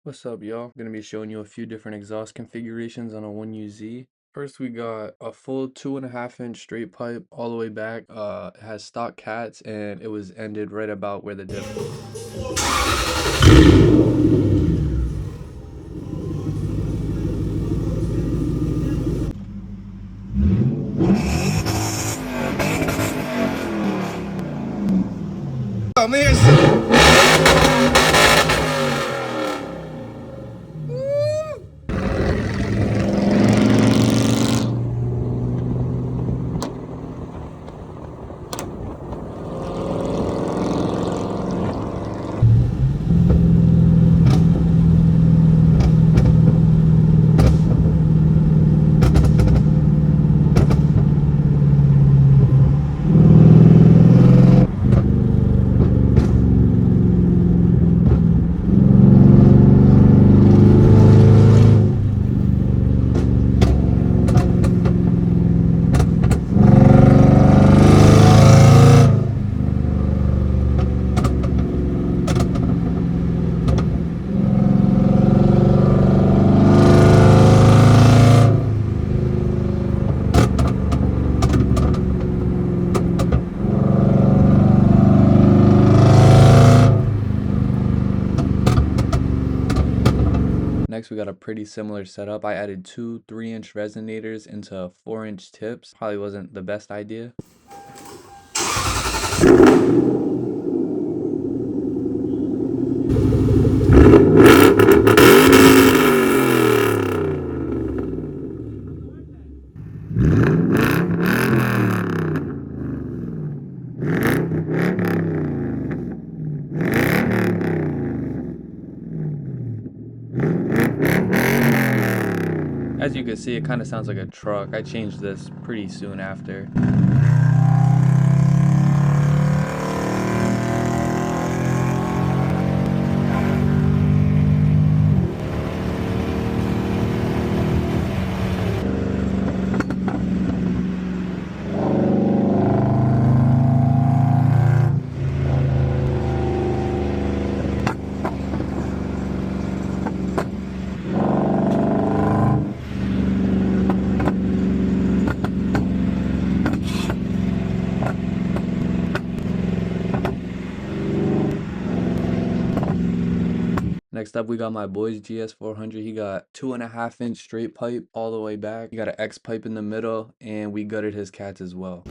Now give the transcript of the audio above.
What's up, y'all? I'm gonna be showing you a few different exhaust configurations on a 1UZ. First, we got a full 2.5 inch straight pipe all the way back. It has stock cats and it was ended right about where the diff. Oh man, Next, we got a pretty similar setup. I added two 3-inch resonators into 4-inch tips. Probably wasn't the best idea. As you can see, it kind of sounds like a truck. I changed this pretty soon after. Next up, we got my boy's GS400. He got 2.5 inch straight pipe all the way back. He got an X pipe in the middle, and we gutted his cats as well.